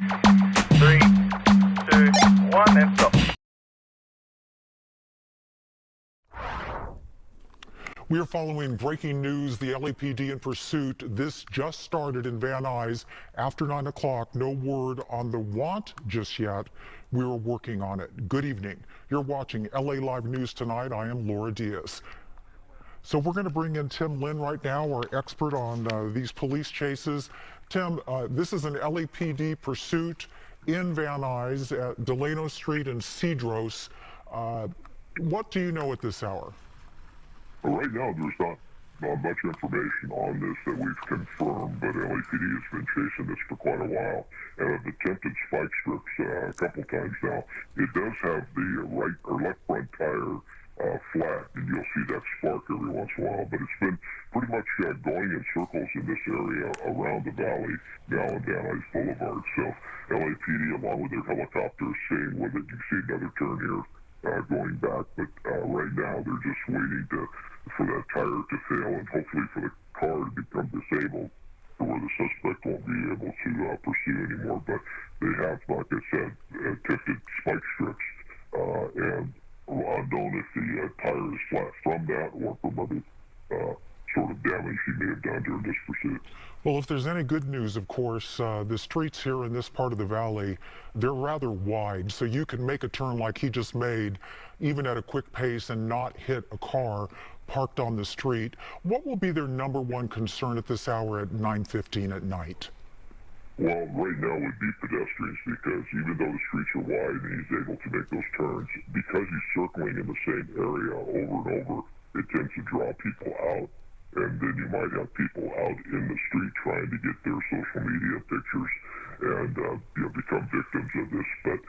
3, 2, 1, and stop. We are following breaking news. The LAPD in pursuit. This just started in Van Nuys after 9 o'clock. No word on the want just yet. We're working on it. Good evening. You're watching LA Live News Tonight. I am Laura Diaz. So we're going to bring in Tim Lynn right now, our expert on these police chases. Tim, this is an LAPD pursuit in Van Nuys at Delano Street and Cedros. What do you know at this hour? Right now, there's not much information on this that we've confirmed, but LAPD has been chasing this for quite a while and have attempted spike strips a couple times now. It does have the right or left front tire flat, and you'll see that spark every once in a while, but it's been pretty much going in circles in this area around the valley now on Van Nuys Boulevard. So LAPD, along with their helicopters, staying with it. You see another turn here going back, but right now they're just waiting for that tire to fail and hopefully for the car to become disabled to where the suspect won't be able to pursue anymore. But they have, like I said, attempted spike strips and unknown if the tire is flat from that or from other sort of damage he may have done during this pursuit. Well, if there's any good news, of course, the streets here in this part of the valley, they're rather wide, so you can make a turn like he just made, even at a quick pace, and not hit a car parked on the street. What will be their number one concern at this hour at 9:15 at night? Well, right now would be pedestrians, because even though the streets are wide and he's able to make those turns, because he's circling in the same area over and over, it tends to draw people out. And then you might have people out in the street trying to get their social media pictures and become victims of this. But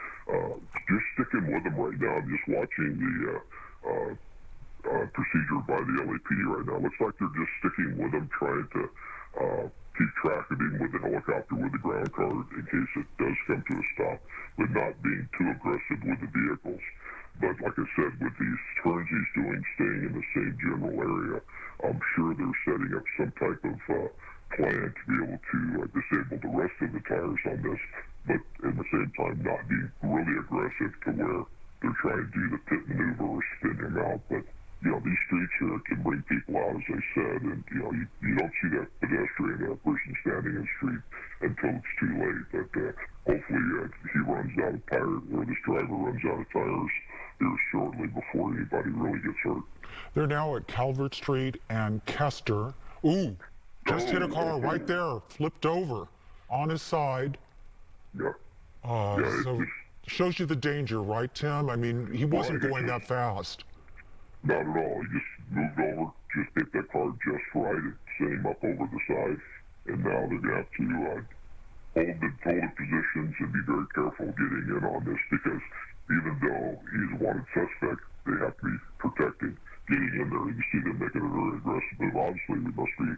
just sticking with them right now. I'm just watching the procedure by the LAPD right now. Looks like they're just sticking with them, trying to keep track of him with the helicopter, with the ground car, in case it does come to a stop, but not being too aggressive with the vehicles. But like I said, with these turns he's doing, staying in the same general area, I'm sure they're setting up some type of plan to be able to disable the rest of the tires on this, but at the same time not being really aggressive to where they're trying to do the pit maneuver or spin him out. But these streets here can bring people out, as I said, and you don't see that pedestrian or person standing in the street until it's too late. But hopefully he runs out of tires, or this driver runs out of tires here shortly before anybody really gets hurt. They're now at Calvert Street and Kester. Ooh, just hit a car right there, flipped over on his side. Yeah. So shows you the danger, right, Tim? I mean, he wasn't going that fast. Not at all. He just moved over, just hit that car just right, and sent him up over the side. And now they're going to have to hold the positions and be very careful getting in on this, because even though he's a wanted suspect, they have to be protected getting in there. You see them making a very aggressive move. Obviously, we must be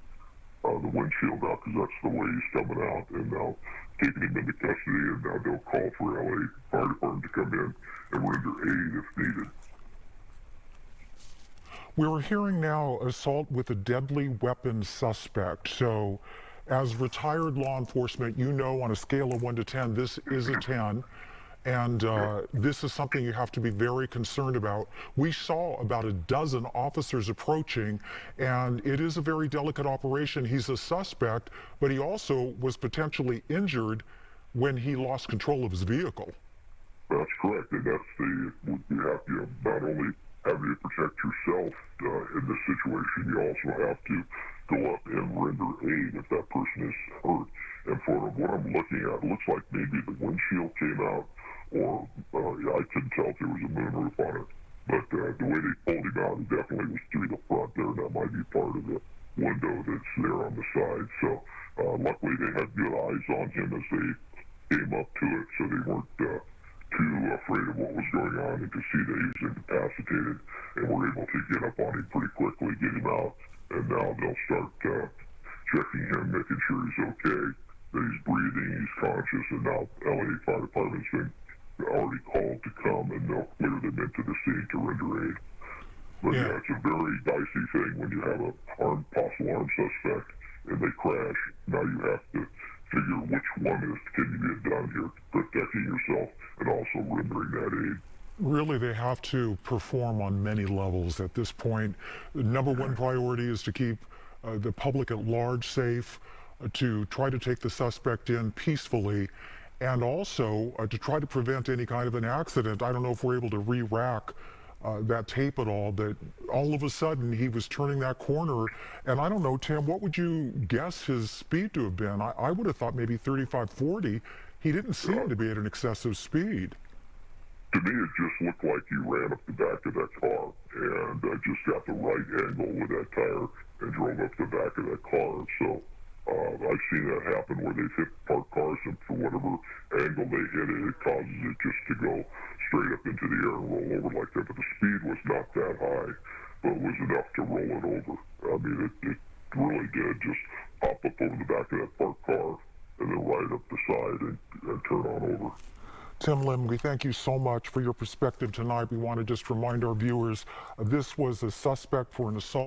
the windshield out, because that's the way he's coming out. And now taking him into custody, and now they'll call for LA Fire Department to come in and render aid if needed. We were hearing now assault with a deadly weapon suspect. So as retired law enforcement, on a scale of 1 to 10, this is a 10. And this is something you have to be very concerned about. We saw about a dozen officers approaching, and it is a very delicate operation. He's a suspect, but he also was potentially injured when he lost control of his vehicle. That's correct, and that's you have to not only have to protect yourself in this situation, you also have to go up and render aid if that person is hurt. And for what I'm looking at, it looks like maybe the windshield came out, or I couldn't tell if there was a moonroof on it. But the way they pulled him out, it definitely was through the front there. That might be part of the window that's there on the side. So luckily they had good eyes on him as they came up to it, so they weren't too afraid of what was going on, and to see that he was incapacitated, and were able to get up on him pretty quickly, get him out, and now they'll start checking him, making sure he's okay, that he's breathing, he's conscious, and now LA Fire Department's been already called to come, and they'll clear them into the scene to render aid. But yeah, it's a very dicey thing when you have a possible armed suspect and they crash. Now you have to figure which one can you get down here, protecting yourself and also rendering that aid. Really, they have to perform on many levels at this point. The number one priority is to keep the public at large safe, to try to take the suspect in peacefully, and also to try to prevent any kind of an accident. I don't know if we're able to re-rack that tape at all, but all of a sudden he was turning that corner, and I don't know, Tim, what would you guess his speed to have been? I would have thought maybe 35, 40. He didn't seem to be at an excessive speed. To me, it just looked like he ran up the back of that car and just got the right angle with that tire and drove up the back of that car. So I've seen that happen where they've hit parked cars, and for whatever angle they hit it, it causes it just to go straight up into the air and roll over like that. But the speed was not that high, but it was enough to roll it over. I mean, it really did just pop up over the back of that parked car and then right up the side and turn on over. Tim Lim, we thank you so much for your perspective tonight. We want to just remind our viewers, this was a suspect for an assault.